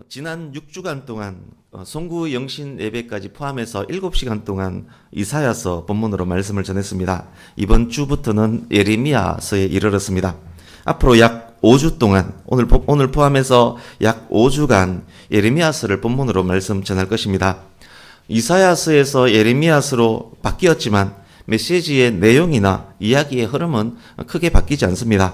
지난 6주간 동안 송구 영신 예배까지 포함해서 7시간 동안 이사야서 본문으로 말씀을 전했습니다. 이번 주부터는 예레미야서에 이르렀습니다. 앞으로 약 5주 동안 오늘 포함해서 약 5주간 예레미야서를 본문으로 말씀 전할 것입니다. 이사야서에서 예레미야서로 바뀌었지만 메시지의 내용이나 이야기의 흐름은 크게 바뀌지 않습니다.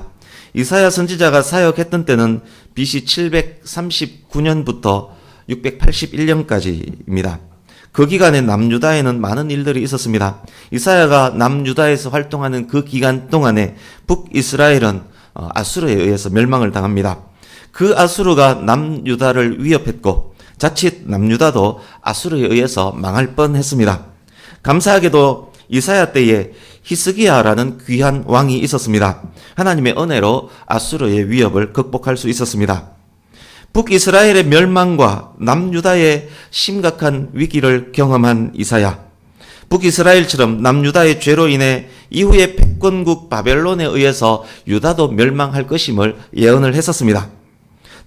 이사야 선지자가 사역했던 때는 BC 739년부터 681년까지입니다. 그 기간에 남유다에는 많은 일들이 있었습니다. 이사야가 남유다에서 활동하는 그 기간 동안에 북이스라엘은 아수르에 의해서 멸망을 당합니다. 그 아수르가 남유다를 위협했고 자칫 남유다도 아수르에 의해서 망할 뻔했습니다. 감사하게도 이사야 때에 히스기야라는 귀한 왕이 있었습니다. 하나님의 은혜로 아수르의 위협을 극복할 수 있었습니다. 북이스라엘의 멸망과 남유다의 심각한 위기를 경험한 이사야. 북이스라엘처럼 남유다의 죄로 인해 이후에 패권국 바벨론에 의해서 유다도 멸망할 것임을 예언을 했었습니다.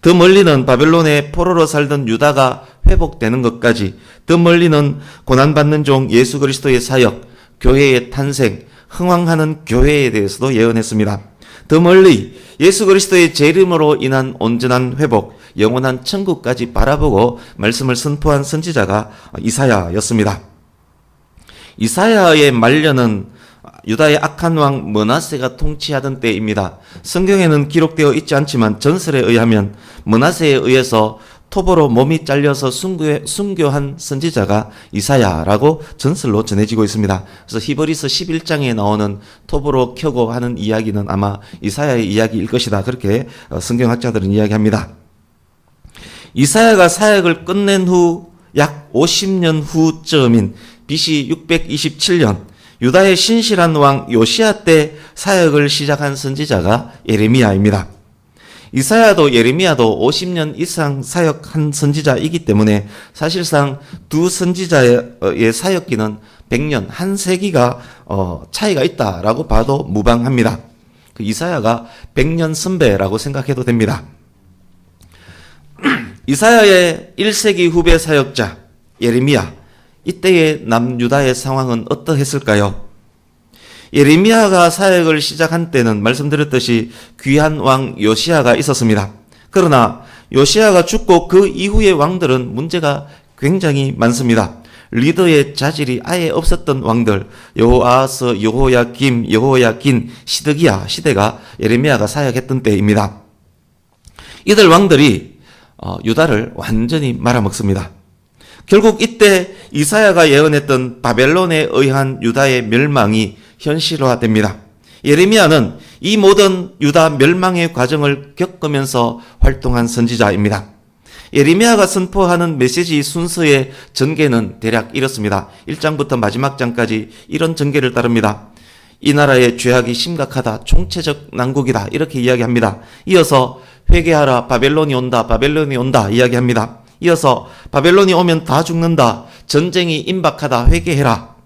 더 멀리는 바벨론의 포로로 살던 유다가 회복되는 것까지, 더 멀리는 고난받는 종 예수 그리스도의 사역, 교회의 탄생, 흥왕하는 교회에 대해서도 예언했습니다. 더 멀리 예수 그리스도의 재림으로 인한 온전한 회복, 영원한 천국까지 바라보고 말씀을 선포한 선지자가 이사야였습니다. 이사야의 말년은 유다의 악한 왕 므낫세가 통치하던 때입니다. 성경에는 기록되어 있지 않지만 전설에 의하면 므낫세에 의해서 톱으로 몸이 잘려서 순교한 선지자가 이사야라고 전설로 전해지고 있습니다. 그래서 히브리서 11장에 나오는 톱으로 켜고 하는 이야기는 아마 이사야의 이야기일 것이다. 그렇게 성경학자들은 이야기합니다. 이사야가 사역을 끝낸 후 약 50년 후쯤인 BC 627년 유다의 신실한 왕 요시야 때 사역을 시작한 선지자가 예레미야입니다. 이사야도 예레미야도 50년 이상 사역한 선지자이기 때문에 사실상 두 선지자의 사역기는 100년, 한 세기가 차이가 있다라고 봐도 무방합니다. 그 이사야가 100년 선배라고 생각해도 됩니다. 이사야의 1세기 후배 사역자 예레미야, 이때의 남유다의 상황은 어떠했을까요? 예레미야가 사역을 시작한 때는 말씀드렸듯이 귀한 왕 요시야가 있었습니다. 그러나 요시야가 죽고 그 이후의 왕들은 문제가 굉장히 많습니다. 리더의 자질이 아예 없었던 왕들, 여호아스, 여호야김, 여호야긴, 시드기야 시대가 예레미야가 사역했던 때입니다. 이들 왕들이 유다를 완전히 말아먹습니다. 결국 이때 이사야가 예언했던 바벨론에 의한 유다의 멸망이 현실화됩니다. 예레미야는 이 모든 유다 멸망의 과정을 겪으면서 활동한 선지자입니다. 예레미야가 선포하는 메시지 순서의 전개는 대략 이렇습니다. 1장부터 마지막 장까지 이런 전개를 따릅니다. 이 나라의 죄악이 심각하다, 총체적 난국이다, 이렇게 이야기합니다. 이어서 회개하라, 바벨론이 온다, 바벨론이 온다 이야기합니다. 이어서 바벨론이 오면 다 죽는다, 전쟁이 임박하다, 회개해라.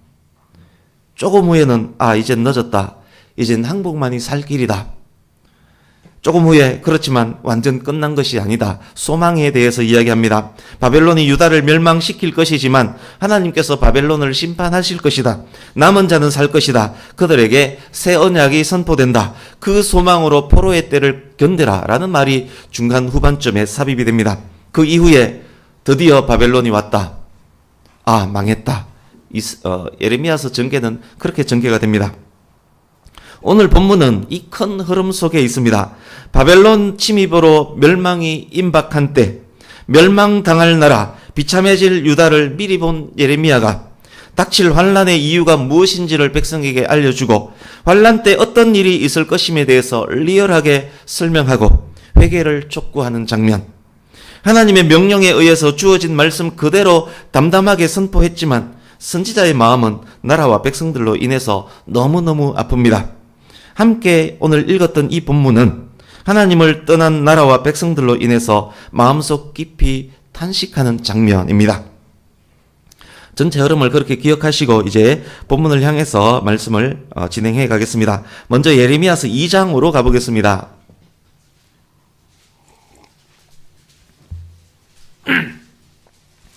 조금 후에는 이젠 늦었다, 이젠 항복만이 살 길이다. 조금 후에 그렇지만 완전 끝난 것이 아니다, 소망에 대해서 이야기합니다. 바벨론이 유다를 멸망시킬 것이지만 하나님께서 바벨론을 심판하실 것이다. 남은 자는 살 것이다. 그들에게 새 언약이 선포된다. 그 소망으로 포로의 때를 견뎌라 라는 말이 중간 후반쯤에 삽입이 됩니다. 그 이후에 드디어 바벨론이 왔다. 망했다. 예레미야서 전개는 그렇게 전개가 됩니다. 오늘 본문은 이 큰 흐름 속에 있습니다. 바벨론 침입으로 멸망이 임박한 때 멸망당할 나라, 비참해질 유다를 미리 본 예레미야가 닥칠 환란의 이유가 무엇인지를 백성에게 알려주고 환란 때 어떤 일이 있을 것임에 대해서 리얼하게 설명하고 회개를 촉구하는 장면. 하나님의 명령에 의해서 주어진 말씀 그대로 담담하게 선포했지만 선지자의 마음은 나라와 백성들로 인해서 너무너무 아픕니다. 함께 오늘 읽었던 이 본문은 하나님을 떠난 나라와 백성들로 인해서 마음속 깊이 탄식하는 장면입니다. 전체 흐름을 그렇게 기억하시고 이제 본문을 향해서 말씀을 진행해 가겠습니다. 먼저 예레미야서 2장으로 가보겠습니다.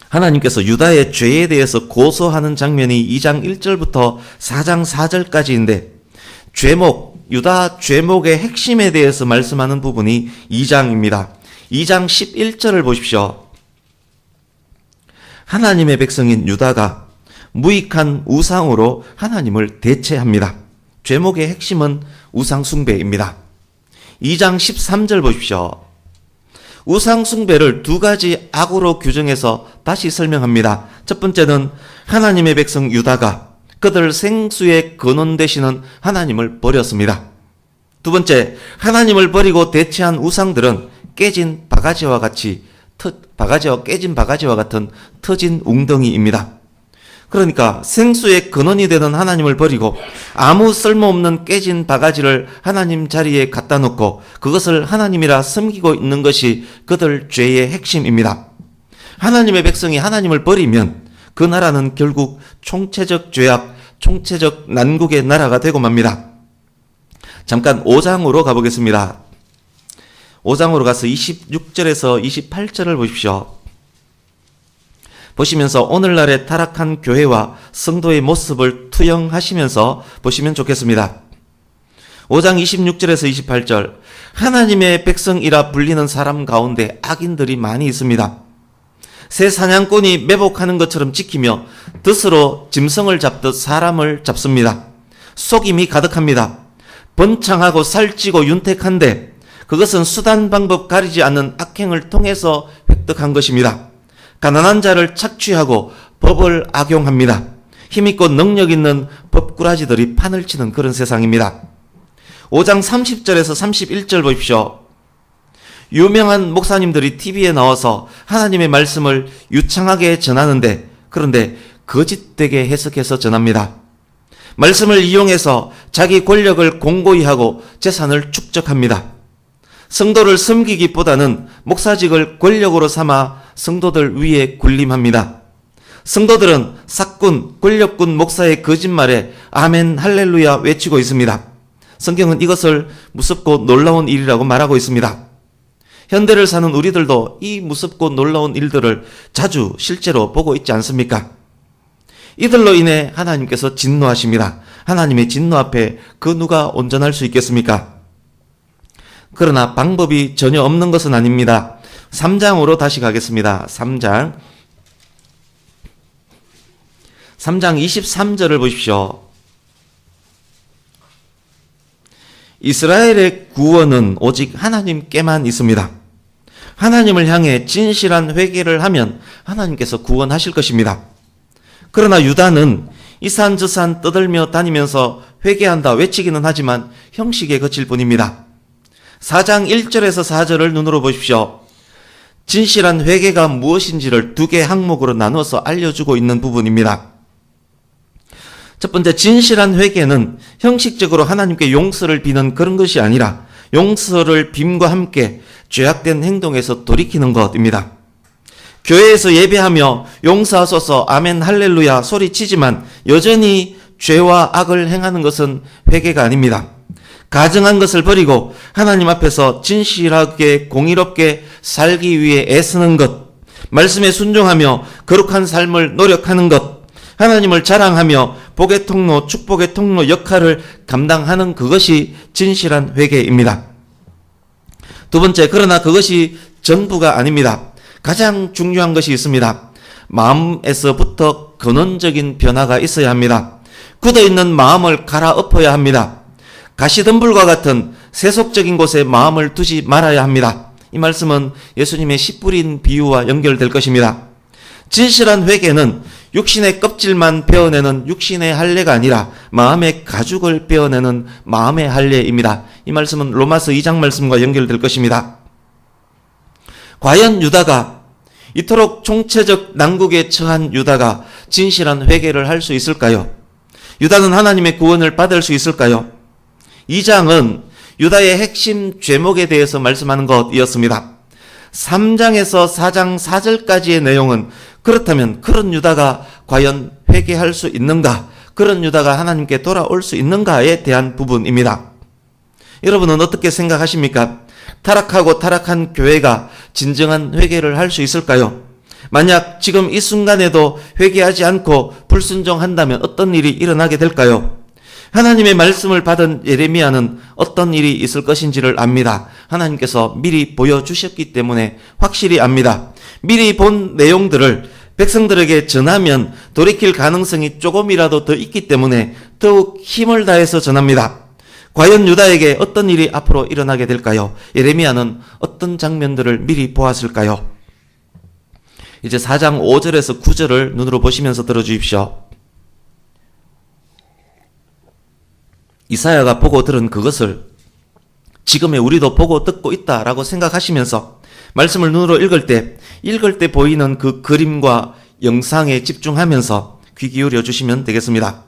하나님께서 유다의 죄에 대해서 고소하는 장면이 2장 1절부터 4장 4절까지인데 유다 죄목의 핵심에 대해서 말씀하는 부분이 2장입니다. 2장 11절을 보십시오. 하나님의 백성인 유다가 무익한 우상으로 하나님을 대체합니다. 죄목의 핵심은 우상 숭배입니다. 2장 13절 보십시오. 우상 숭배를 두 가지 악으로 규정해서 다시 설명합니다. 첫 번째는 하나님의 백성 유다가 그들 생수의 근원 되시는 하나님을 버렸습니다. 두 번째, 하나님을 버리고 대체한 우상들은 깨진 바가지와 깨진 바가지와 같은 터진 웅덩이입니다. 그러니까 생수의 근원이 되는 하나님을 버리고 아무 쓸모없는 깨진 바가지를 하나님 자리에 갖다 놓고 그것을 하나님이라 섬기고 있는 것이 그들 죄의 핵심입니다. 하나님의 백성이 하나님을 버리면 그 나라는 결국 총체적 죄악, 총체적 난국의 나라가 되고 맙니다. 잠깐 5장으로 가보겠습니다. 5장으로 가서 26절에서 28절을 보십시오. 보시면서 오늘날의 타락한 교회와 성도의 모습을 투영하시면서 보시면 좋겠습니다. 5장 26절에서 28절, 하나님의 백성이라 불리는 사람 가운데 악인들이 많이 있습니다. 새 사냥꾼이 매복하는 것처럼 지키며 덫으로 짐승을 잡듯 사람을 잡습니다. 속임이 가득합니다. 번창하고 살찌고 윤택한데 그것은 수단 방법 가리지 않는 악행을 통해서 획득한 것입니다. 가난한 자를 착취하고 법을 악용합니다. 힘있고 능력 있는 법꾸라지들이 판을 치는 그런 세상입니다. 5장 30절에서 31절 보십시오. 유명한 목사님들이 TV에 나와서 하나님의 말씀을 유창하게 전하는데 그런데 거짓되게 해석해서 전합니다. 말씀을 이용해서 자기 권력을 공고히 하고 재산을 축적합니다. 성도를 섬기기보다는 목사직을 권력으로 삼아 성도들 위에 군림합니다. 성도들은 사꾼, 권력군 목사의 거짓말에 아멘 할렐루야 외치고 있습니다. 성경은 이것을 무섭고 놀라운 일이라고 말하고 있습니다. 현대를 사는 우리들도 이 무섭고 놀라운 일들을 자주 실제로 보고 있지 않습니까? 이들로 인해 하나님께서 진노하십니다. 하나님의 진노 앞에 그 누가 온전할 수 있겠습니까? 그러나 방법이 전혀 없는 것은 아닙니다. 3장으로 다시 가겠습니다. 3장 23절을 보십시오. 이스라엘의 구원은 오직 하나님께만 있습니다. 하나님을 향해 진실한 회개를 하면 하나님께서 구원하실 것입니다. 그러나 유다는 이산저산 떠들며 다니면서 회개한다 외치기는 하지만 형식에 그칠 뿐입니다. 4장 1절에서 4절을 눈으로 보십시오. 진실한 회개가 무엇인지를 두 개의 항목으로 나누어서 알려주고 있는 부분입니다. 첫 번째, 진실한 회개는 형식적으로 하나님께 용서를 비는 그런 것이 아니라 용서를 빔과 함께 죄악된 행동에서 돌이키는 것입니다. 교회에서 예배하며 용서하소서 아멘 할렐루야 소리치지만 여전히 죄와 악을 행하는 것은 회개가 아닙니다. 가증한 것을 버리고 하나님 앞에서 진실하게 공의롭게 살기 위해 애쓰는 것, 말씀에 순종하며 거룩한 삶을 노력하는 것, 하나님을 자랑하며 복의 통로, 축복의 통로 역할을 감당하는 그것이 진실한 회개입니다. 두 번째, 그러나 그것이 전부가 아닙니다. 가장 중요한 것이 있습니다. 마음에서부터 근원적인 변화가 있어야 합니다. 굳어있는 마음을 갈아엎어야 합니다. 가시덤불과 같은 세속적인 곳에 마음을 두지 말아야 합니다. 이 말씀은 예수님의 씨 뿌린 비유와 연결될 것입니다. 진실한 회개는 육신의 껍질만 베어내는 육신의 할례가 아니라 마음의 가죽을 베어내는 마음의 할례입니다. 이 말씀은 로마서 2장 말씀과 연결될 것입니다. 과연 유다가 이토록 총체적 난국에 처한 유다가 진실한 회개를 할 수 있을까요? 유다는 하나님의 구원을 받을 수 있을까요? 2장은 유다의 핵심 죄목에 대해서 말씀하는 것이었습니다. 3장에서 4장 4절까지의 내용은 그렇다면 그런 유다가 과연 회개할 수 있는가? 그런 유다가 하나님께 돌아올 수 있는가에 대한 부분입니다. 여러분은 어떻게 생각하십니까? 타락하고 타락한 교회가 진정한 회개를 할 수 있을까요? 만약 지금 이 순간에도 회개하지 않고 불순종한다면 어떤 일이 일어나게 될까요? 하나님의 말씀을 받은 예레미야는 어떤 일이 있을 것인지를 압니다. 하나님께서 미리 보여주셨기 때문에 확실히 압니다. 미리 본 내용들을 백성들에게 전하면 돌이킬 가능성이 조금이라도 더 있기 때문에 더욱 힘을 다해서 전합니다. 과연 유다에게 어떤 일이 앞으로 일어나게 될까요? 예레미야는 어떤 장면들을 미리 보았을까요? 이제 4장 5절에서 9절을 눈으로 보시면서 들어주십시오. 이사야가 보고 들은 그것을 지금의 우리도 보고 듣고 있다라고 생각하시면서 말씀을 눈으로 읽을 때 보이는 그 그림과 영상에 집중하면서 귀 기울여 주시면 되겠습니다.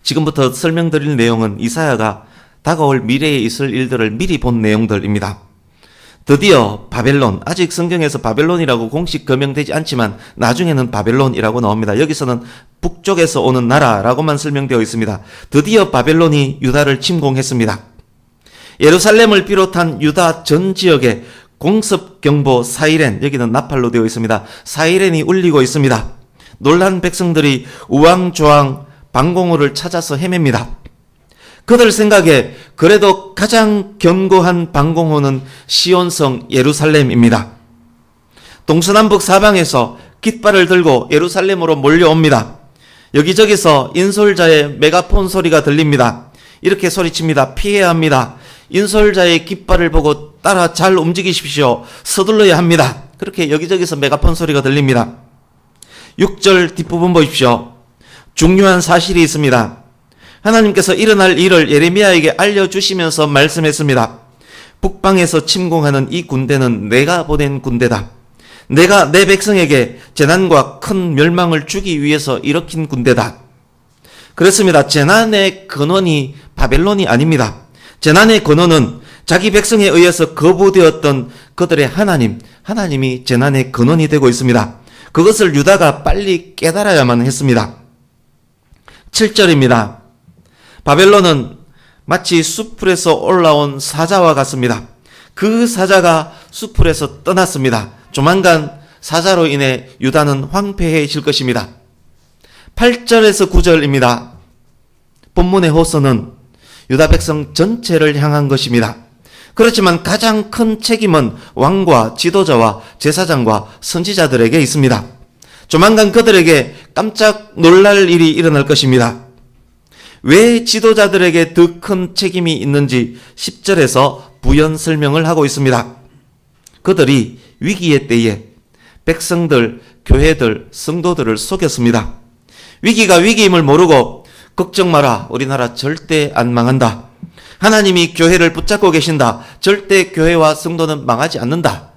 지금부터 설명드릴 내용은 이사야가 다가올 미래에 있을 일들을 미리 본 내용들입니다. 드디어 바벨론, 아직 성경에서 바벨론이라고 공식 거명되지 않지만 나중에는 바벨론이라고 나옵니다. 여기서는 북쪽에서 오는 나라라고만 설명되어 있습니다. 드디어 바벨론이 유다를 침공했습니다. 예루살렘을 비롯한 유다 전 지역에 공습경보 사이렌, 여기는 나팔로 되어 있습니다. 사이렌이 울리고 있습니다. 놀란 백성들이 우왕좌왕 방공호를 찾아서 헤맵니다. 그들 생각에 그래도 가장 견고한 방공호는 시온성 예루살렘입니다. 동서남북 사방에서 깃발을 들고 예루살렘으로 몰려옵니다. 여기저기서 인솔자의 메가폰 소리가 들립니다. 이렇게 소리칩니다. 피해야 합니다. 인솔자의 깃발을 보고 따라 잘 움직이십시오. 서둘러야 합니다. 그렇게 여기저기서 메가폰 소리가 들립니다. 6절 뒷부분 보십시오. 중요한 사실이 있습니다. 하나님께서 일어날 일을 예레미야에게 알려주시면서 말씀했습니다. 북방에서 침공하는 이 군대는 내가 보낸 군대다. 내가 내 백성에게 재난과 큰 멸망을 주기 위해서 일으킨 군대다. 그렇습니다. 재난의 근원이 바벨론이 아닙니다. 재난의 근원은 자기 백성에 의해서 거부되었던 그들의 하나님이 재난의 근원이 되고 있습니다. 그것을 유다가 빨리 깨달아야만 했습니다. 7절입니다. 바벨론은 마치 숲풀에서 올라온 사자와 같습니다. 그 사자가 숲풀에서 떠났습니다. 조만간 사자로 인해 유다는 황폐해질 것입니다. 8절에서 9절입니다. 본문의 호소는 유다 백성 전체를 향한 것입니다. 그렇지만 가장 큰 책임은 왕과 지도자와 제사장과 선지자들에게 있습니다. 조만간 그들에게 깜짝 놀랄 일이 일어날 것입니다. 왜 지도자들에게 더 큰 책임이 있는지 10절에서 부연 설명을 하고 있습니다. 그들이 위기의 때에 백성들, 교회들, 성도들을 속였습니다. 위기가 위기임을 모르고 걱정 마라. 우리나라 절대 안 망한다. 하나님이 교회를 붙잡고 계신다. 절대 교회와 성도는 망하지 않는다.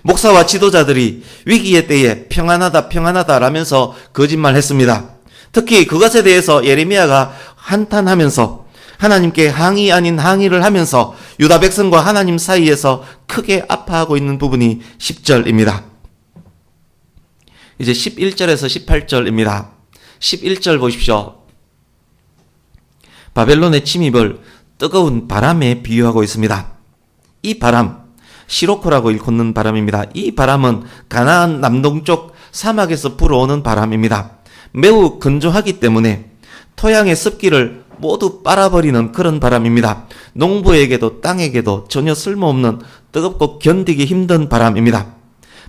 목사와 지도자들이 위기의 때에 평안하다 라면서 거짓말했습니다. 특히 그것에 대해서 예레미야가 한탄하면서 하나님께 항의 아닌 항의를 하면서 유다 백성과 하나님 사이에서 크게 아파하고 있는 부분이 10절입니다. 이제 11절에서 18절입니다. 11절 보십시오. 바벨론의 침입을 뜨거운 바람에 비유하고 있습니다. 이 바람, 시로코라고 일컫는 바람입니다. 이 바람은 가나안 남동쪽 사막에서 불어오는 바람입니다. 매우 건조하기 때문에 토양의 습기를 모두 빨아버리는 그런 바람입니다. 농부에게도 땅에게도 전혀 쓸모없는 뜨겁고 견디기 힘든 바람입니다.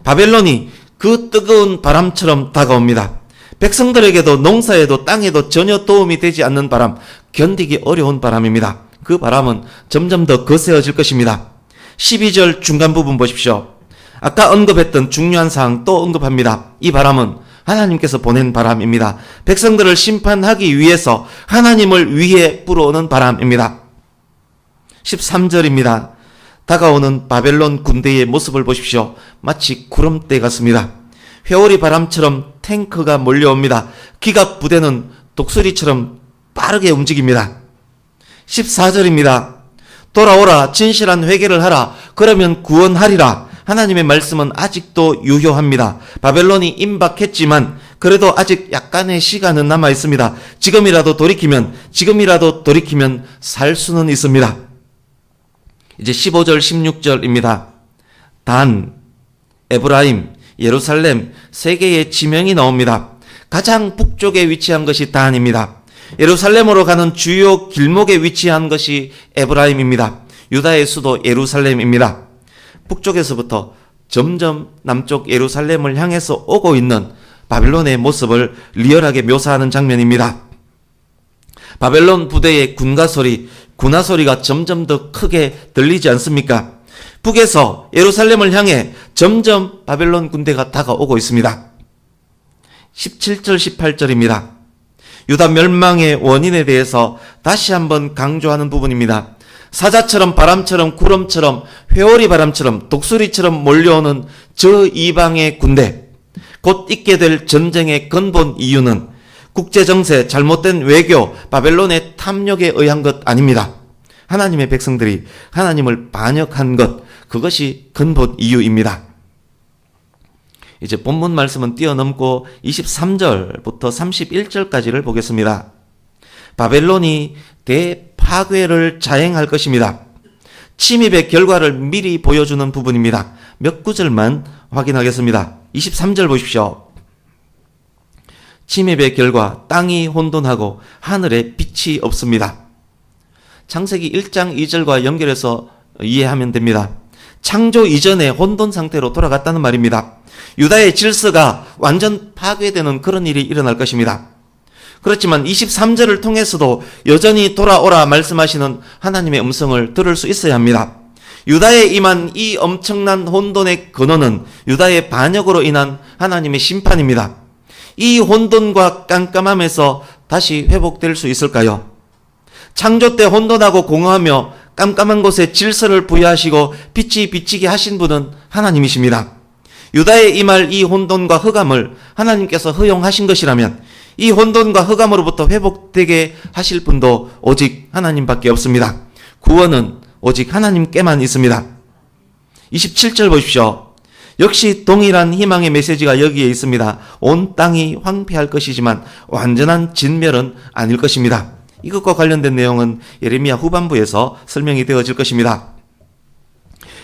바벨론이 그 뜨거운 바람처럼 다가옵니다. 백성들에게도 농사에도 땅에도 전혀 도움이 되지 않는 바람, 견디기 어려운 바람입니다. 그 바람은 점점 더 거세어질 것입니다. 12절 중간 부분 보십시오. 아까 언급했던 중요한 사항 또 언급합니다. 이 바람은 하나님께서 보낸 바람입니다. 백성들을 심판하기 위해서 하나님을 위해 불어오는 바람입니다. 13절입니다. 다가오는 바벨론 군대의 모습을 보십시오. 마치 구름대 같습니다. 회오리 바람처럼 탱크가 몰려옵니다. 기갑 부대는 독수리처럼 빠르게 움직입니다. 14절입니다. 돌아오라, 진실한 회개를 하라, 그러면 구원하리라. 하나님의 말씀은 아직도 유효합니다. 바벨론이 임박했지만 그래도 아직 약간의 시간은 남아 있습니다. 지금이라도 돌이키면 살 수는 있습니다. 이제 15절, 16절입니다. 단, 에브라임, 예루살렘 세 개의 지명이 나옵니다. 가장 북쪽에 위치한 것이 단입니다. 예루살렘으로 가는 주요 길목에 위치한 것이 에브라임입니다. 유다의 수도 예루살렘입니다. 북쪽에서부터 점점 남쪽 예루살렘을 향해서 오고 있는 바벨론의 모습을 리얼하게 묘사하는 장면입니다. 바벨론 부대의 군가 소리, 군화 소리가 점점 더 크게 들리지 않습니까? 북에서 예루살렘을 향해 점점 바벨론 군대가 다가오고 있습니다. 17절, 18절입니다. 유다 멸망의 원인에 대해서 다시 한번 강조하는 부분입니다. 사자처럼 바람처럼 구름처럼 회오리 바람처럼 독수리처럼 몰려오는 저 이방의 군대, 곧 있게 될 전쟁의 근본 이유는 국제정세, 잘못된 외교, 바벨론의 탐욕에 의한 것 아닙니다. 하나님의 백성들이 하나님을 반역한 것, 그것이 근본 이유입니다. 이제 본문 말씀은 뛰어넘고 23절부터 31절까지를 보겠습니다. 바벨론이 대파괴를 자행할 것입니다. 침입의 결과를 미리 보여주는 부분입니다. 몇 구절만 확인하겠습니다. 23절 보십시오. 침입의 결과 땅이 혼돈하고 하늘에 빛이 없습니다. 창세기 1장 2절과 연결해서 이해하면 됩니다. 창조 이전의 혼돈 상태로 돌아갔다는 말입니다. 유다의 질서가 완전 파괴되는 그런 일이 일어날 것입니다. 그렇지만 23절을 통해서도 여전히 돌아오라 말씀하시는 하나님의 음성을 들을 수 있어야 합니다. 유다에 임한 이 엄청난 혼돈의 근원은 유다의 반역으로 인한 하나님의 심판입니다. 이 혼돈과 깜깜함에서 다시 회복될 수 있을까요? 창조 때 혼돈하고 공허하며 깜깜한 곳에 질서를 부여하시고 빛이 비치게 하신 분은 하나님이십니다. 유다에 임할 이 혼돈과 흑암을 하나님께서 허용하신 것이라면 이 혼돈과 흑암으로부터 회복되게 하실 분도 오직 하나님밖에 없습니다. 구원은 오직 하나님께만 있습니다. 27절 보십시오. 역시 동일한 희망의 메시지가 여기에 있습니다. 온 땅이 황폐할 것이지만 완전한 진멸은 아닐 것입니다. 이것과 관련된 내용은 예레미야 후반부에서 설명이 되어질 것입니다.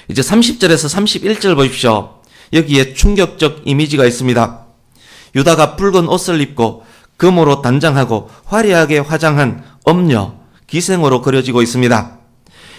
이제 30절에서 31절 보십시오. 여기에 충격적 이미지가 있습니다. 유다가 붉은 옷을 입고 금으로 단장하고 화려하게 화장한 엄녀, 기생으로 그려지고 있습니다.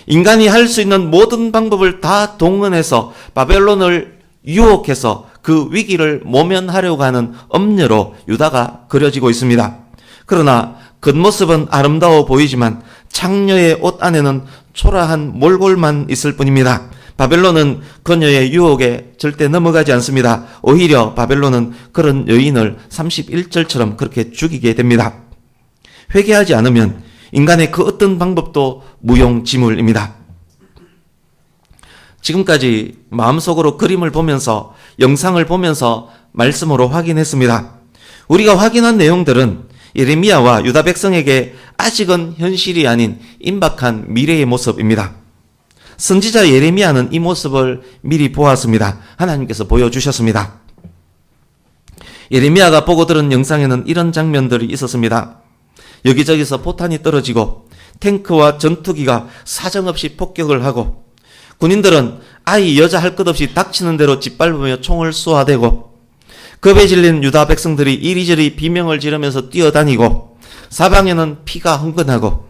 인간이 할 수 있는 모든 방법을 다 동원해서 바벨론을 유혹해서 그 위기를 모면하려고 하는 엄녀로 유다가 그려지고 있습니다. 그러나 겉모습은 아름다워 보이지만 창녀의 옷 안에는 초라한 몰골만 있을 뿐입니다. 바벨론은 그녀의 유혹에 절대 넘어가지 않습니다. 오히려 바벨론은 그런 여인을 31절처럼 그렇게 죽이게 됩니다. 회개하지 않으면 인간의 그 어떤 방법도 무용지물입니다. 지금까지 마음속으로 그림을 보면서 영상을 보면서 말씀으로 확인했습니다. 우리가 확인한 내용들은 예레미야와 유다 백성에게 아직은 현실이 아닌 임박한 미래의 모습입니다. 선지자 예레미야는 이 모습을 미리 보았습니다. 하나님께서 보여주셨습니다. 예레미야가 보고 들은 영상에는 이런 장면들이 있었습니다. 여기저기서 포탄이 떨어지고 탱크와 전투기가 사정없이 폭격을 하고 군인들은 아이 여자 할 것 없이 닥치는 대로 짓밟으며 총을 쏘아대고 겁에 질린 유다 백성들이 이리저리 비명을 지르면서 뛰어다니고 사방에는 피가 흥건하고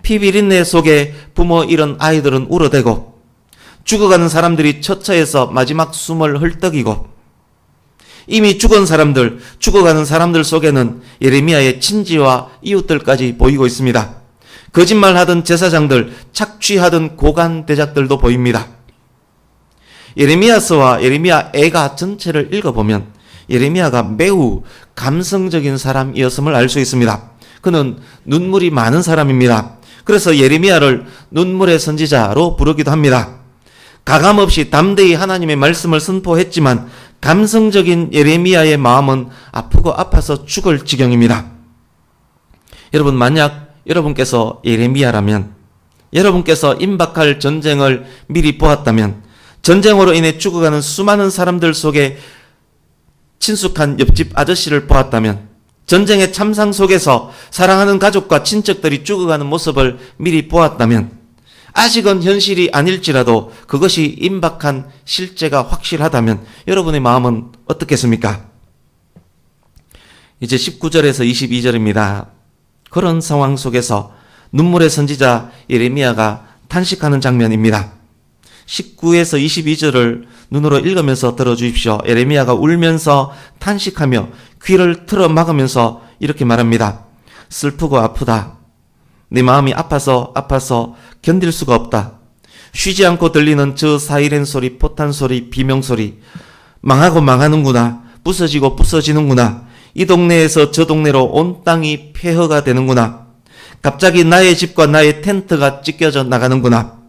피비린내 속에 부모 잃은 아이들은 울어대고 죽어가는 사람들이 처처해서 마지막 숨을 헐떡이고 이미 죽은 사람들, 죽어가는 사람들 속에는 예레미야의 친지와 이웃들까지 보이고 있습니다. 거짓말하던 제사장들, 착취하던 고관 대작들도 보입니다. 예레미야서와 예레미야 애가 전체를 읽어보면 예레미야가 매우 감성적인 사람이었음을 알 수 있습니다. 그는 눈물이 많은 사람입니다. 그래서 예레미야를 눈물의 선지자로 부르기도 합니다. 가감없이 담대히 하나님의 말씀을 선포했지만 감성적인 예레미야의 마음은 아프고 아파서 죽을 지경입니다. 여러분, 만약 여러분께서 예레미야라면, 여러분께서 임박할 전쟁을 미리 보았다면, 전쟁으로 인해 죽어가는 수많은 사람들 속에 친숙한 옆집 아저씨를 보았다면, 전쟁의 참상 속에서 사랑하는 가족과 친척들이 죽어가는 모습을 미리 보았다면, 아직은 현실이 아닐지라도 그것이 임박한 실제가 확실하다면 여러분의 마음은 어떻겠습니까? 이제 19절에서 22절입니다. 그런 상황 속에서 눈물의 선지자 예레미야가 탄식하는 장면입니다. 19에서 22절을 눈으로 읽으면서 들어주십시오. 예레미야가 울면서 탄식하며 귀를 틀어 막으면서 이렇게 말합니다. 슬프고 아프다. 내 마음이 아파서 견딜 수가 없다. 쉬지 않고 들리는 저 사이렌 소리, 포탄 소리, 비명 소리. 망하고 망하는구나. 부서지고 부서지는구나. 이 동네에서 저 동네로 온 땅이 폐허가 되는구나. 갑자기 나의 집과 나의 텐트가 찢겨져 나가는구나.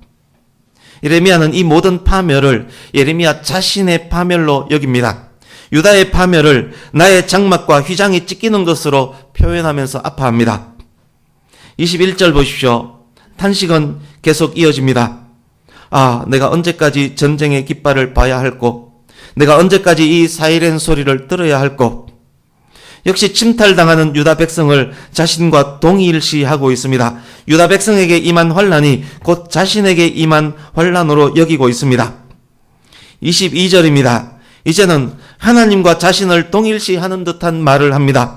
예레미야는 이 모든 파멸을 예레미야 자신의 파멸로 여깁니다. 유다의 파멸을 나의 장막과 휘장이 찢기는 것으로 표현하면서 아파합니다. 21절 보십시오. 탄식은 계속 이어집니다. 아, 내가 언제까지 전쟁의 깃발을 봐야 할꼬? 내가 언제까지 이 사이렌 소리를 들어야 할꼬? 역시 침탈당하는 유다 백성을 자신과 동일시하고 있습니다. 유다 백성에게 임한 환란이 곧 자신에게 임한 환란으로 여기고 있습니다. 22절입니다. 이제는 하나님과 자신을 동일시하는 듯한 말을 합니다.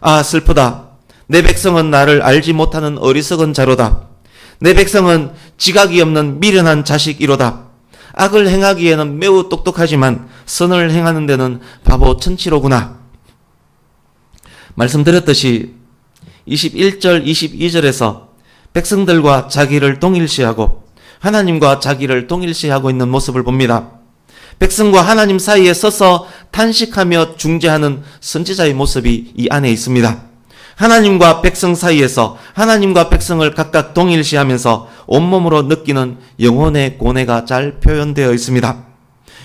아, 슬프다. 내 백성은 나를 알지 못하는 어리석은 자로다. 내 백성은 지각이 없는 미련한 자식이로다. 악을 행하기에는 매우 똑똑하지만 선을 행하는 데는 바보 천치로구나. 말씀드렸듯이 21절, 22절에서 백성들과 자기를 동일시하고 하나님과 자기를 동일시하고 있는 모습을 봅니다. 백성과 하나님 사이에 서서 탄식하며 중재하는 선지자의 모습이 이 안에 있습니다. 하나님과 백성 사이에서 하나님과 백성을 각각 동일시하면서 온몸으로 느끼는 영혼의 고뇌가 잘 표현되어 있습니다.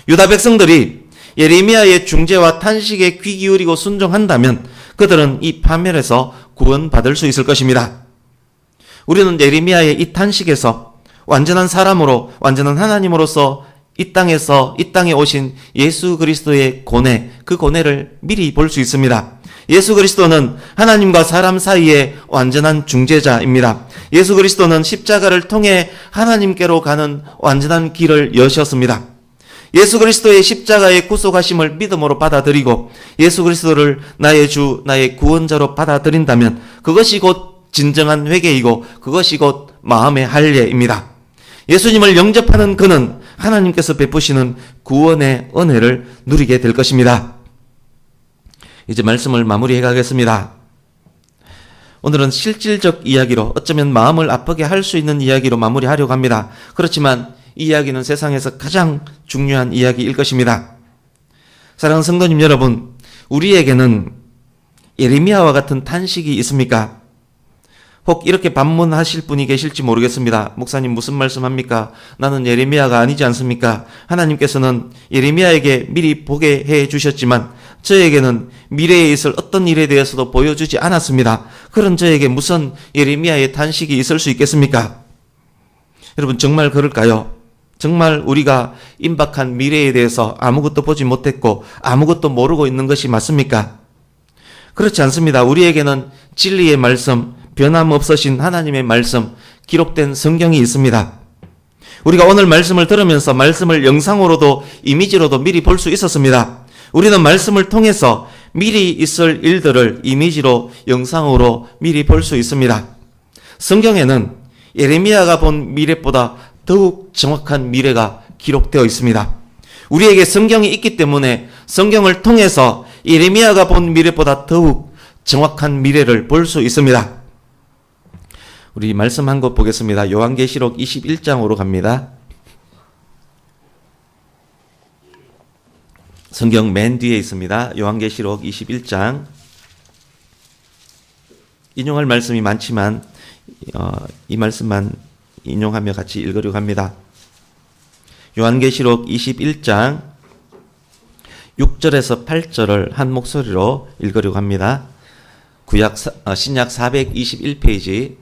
유다 백성들이 예레미야의 중재와 탄식에 귀 기울이고 순종한다면 그들은 이 파멸에서 구원받을 수 있을 것입니다. 우리는 예레미야의 이 탄식에서 완전한 사람으로, 완전한 하나님으로서 이 땅에 오신 예수 그리스도의 고뇌, 그 고뇌를 미리 볼 수 있습니다. 예수 그리스도는 하나님과 사람 사이의 완전한 중재자입니다. 예수 그리스도는 십자가를 통해 하나님께로 가는 완전한 길을 여셨습니다. 예수 그리스도의 십자가의 구속하심을 믿음으로 받아들이고 예수 그리스도를 나의 주, 나의 구원자로 받아들인다면 그것이 곧 진정한 회개이고 그것이 곧 마음의 할례입니다. 예수님을 영접하는 그는 하나님께서 베푸시는 구원의 은혜를 누리게 될 것입니다. 이제 말씀을 마무리해 가겠습니다. 오늘은 실질적 이야기로 어쩌면 마음을 아프게 할 수 있는 이야기로 마무리하려고 합니다. 그렇지만 이 이야기는 세상에서 가장 중요한 이야기일 것입니다. 사랑하는 성도님 여러분, 우리에게는 예레미야와 같은 탄식이 있습니까? 혹 이렇게 반문하실 분이 계실지 모르겠습니다. 목사님 무슨 말씀합니까? 나는 예레미야가 아니지 않습니까? 하나님께서는 예레미야에게 미리 보게 해 주셨지만 저에게는 미래에 있을 어떤 일에 대해서도 보여주지 않았습니다. 그런 저에게 무슨 예레미야의 탄식이 있을 수 있겠습니까? 여러분 정말 그럴까요? 정말 우리가 임박한 미래에 대해서 아무것도 보지 못했고 아무것도 모르고 있는 것이 맞습니까? 그렇지 않습니다. 우리에게는 진리의 말씀, 변함없으신 하나님의 말씀, 기록된 성경이 있습니다. 우리가 오늘 말씀을 들으면서 말씀을 영상으로도 이미지로도 미리 볼 수 있었습니다. 우리는 말씀을 통해서 미리 있을 일들을 이미지로 영상으로 미리 볼 수 있습니다. 성경에는 예레미야가 본 미래보다 더욱 정확한 미래가 기록되어 있습니다. 우리에게 성경이 있기 때문에 성경을 통해서 예레미야가 본 미래보다 더욱 정확한 미래를 볼 수 있습니다. 우리 말씀 한 것 보겠습니다. 요한계시록 21장으로 갑니다. 성경 맨 뒤에 있습니다. 요한계시록 21장. 인용할 말씀이 많지만 이 말씀만 인용하며 같이 읽으려고 합니다. 요한계시록 21장 6절에서 8절을 한 목소리로 읽으려고 합니다. 신약 421페이지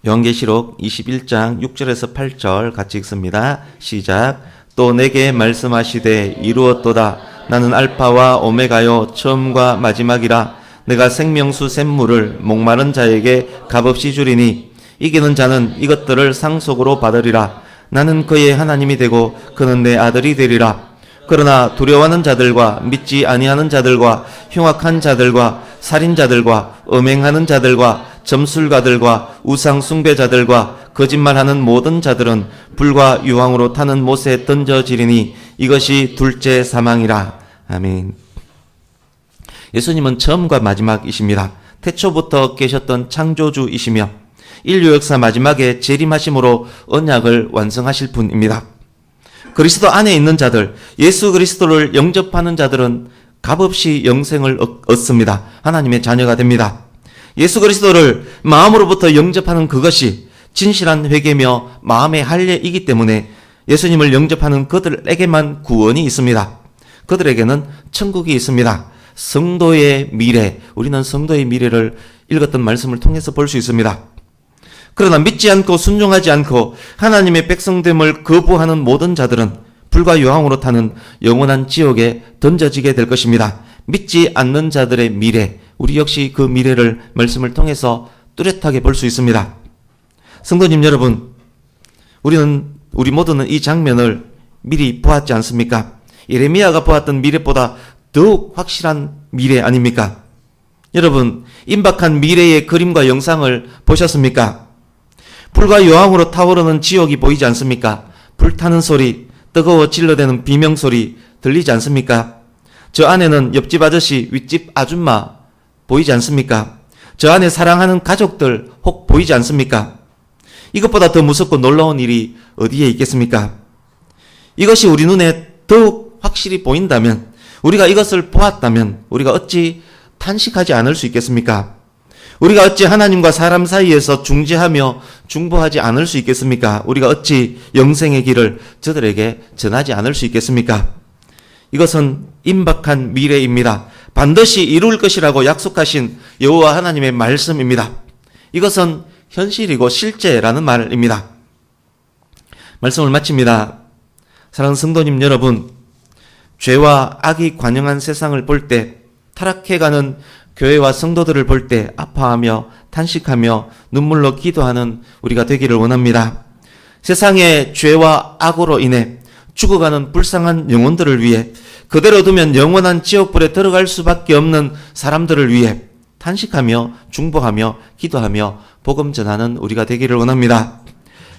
요한계시록 21장 6절에서 8절 같이 읽습니다. 시작. 또 내게 말씀하시되 이루었도다. 나는 알파와 오메가요 처음과 마지막이라. 내가 생명수 샘물을 목마른 자에게 값없이 주리니 이기는 자는 이것들을 상속으로 받으리라. 나는 그의 하나님이 되고 그는 내 아들이 되리라. 그러나 두려워하는 자들과 믿지 아니하는 자들과 흉악한 자들과 살인자들과 음행하는 자들과 점술가들과 우상 숭배자들과 거짓말하는 모든 자들은 불과 유황으로 타는 못에 던져지리니 이것이 둘째 사망이라. 아멘. 예수님은 처음과 마지막이십니다. 태초부터 계셨던 창조주이시며 인류 역사 마지막에 재림하심으로 언약을 완성하실 분입니다. 그리스도 안에 있는 자들, 예수 그리스도를 영접하는 자들은 값없이 영생을 얻습니다. 하나님의 자녀가 됩니다. 예수 그리스도를 마음으로부터 영접하는 그것이 진실한 회개며 마음의 할례이기 때문에 예수님을 영접하는 그들에게만 구원이 있습니다. 그들에게는 천국이 있습니다. 성도의 미래, 우리는 성도의 미래를 읽었던 말씀을 통해서 볼 수 있습니다. 그러나 믿지 않고 순종하지 않고 하나님의 백성됨을 거부하는 모든 자들은 불과 유황으로 타는 영원한 지옥에 던져지게 될 것입니다. 믿지 않는 자들의 미래, 우리 역시 그 미래를 말씀을 통해서 뚜렷하게 볼 수 있습니다. 성도님 여러분, 우리 모두는 이 장면을 미리 보았지 않습니까? 예레미야가 보았던 미래보다 더욱 확실한 미래 아닙니까? 여러분, 임박한 미래의 그림과 영상을 보셨습니까? 불과 유황으로 타오르는 지옥이 보이지 않습니까? 불타는 소리, 뜨거워 질러대는 비명소리 들리지 않습니까? 저 안에는 옆집 아저씨, 윗집 아줌마 보이지 않습니까? 저 안에 사랑하는 가족들 혹 보이지 않습니까? 이것보다 더 무섭고 놀라운 일이 어디에 있겠습니까? 이것이 우리 눈에 더욱 확실히 보인다면, 우리가 이것을 보았다면 우리가 어찌 탄식하지 않을 수 있겠습니까? 우리가 어찌 하나님과 사람 사이에서 중재하며 중보하지 않을 수 있겠습니까? 우리가 어찌 영생의 길을 저들에게 전하지 않을 수 있겠습니까? 이것은 임박한 미래입니다. 반드시 이룰 것이라고 약속하신 여호와 하나님의 말씀입니다. 이것은 현실이고 실제라는 말입니다. 말씀을 마칩니다. 사랑하는 성도님 여러분, 죄와 악이 관영한 세상을 볼 때, 타락해가는 교회와 성도들을 볼 때 아파하며 탄식하며 눈물로 기도하는 우리가 되기를 원합니다. 세상의 죄와 악으로 인해 죽어가는 불쌍한 영혼들을 위해, 그대로 두면 영원한 지옥불에 들어갈 수밖에 없는 사람들을 위해 탄식하며 중보하며 기도하며 복음 전하는 우리가 되기를 원합니다.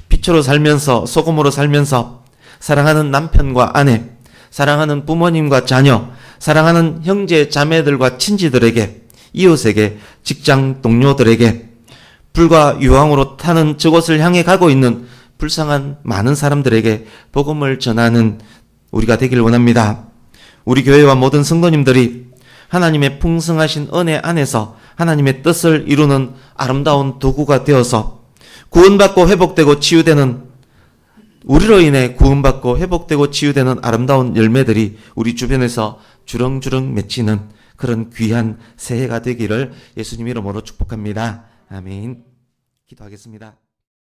빛으로 살면서, 소금으로 살면서 사랑하는 남편과 아내, 사랑하는 부모님과 자녀, 사랑하는 형제 자매들과 친지들에게, 이웃에게, 직장 동료들에게, 불과 유황으로 타는 저곳을 향해 가고 있는 불쌍한 많은 사람들에게 복음을 전하는 우리가 되기를 원합니다. 우리 교회와 모든 성도님들이 하나님의 풍성하신 은혜 안에서 하나님의 뜻을 이루는 아름다운 도구가 되어서 구원받고 회복되고 치유되는, 우리로 인해 구원받고 회복되고 치유되는 아름다운 열매들이 우리 주변에서 주렁주렁 맺히는 그런 귀한 새해가 되기를 예수님 이름으로 축복합니다. 아멘. 기도하겠습니다.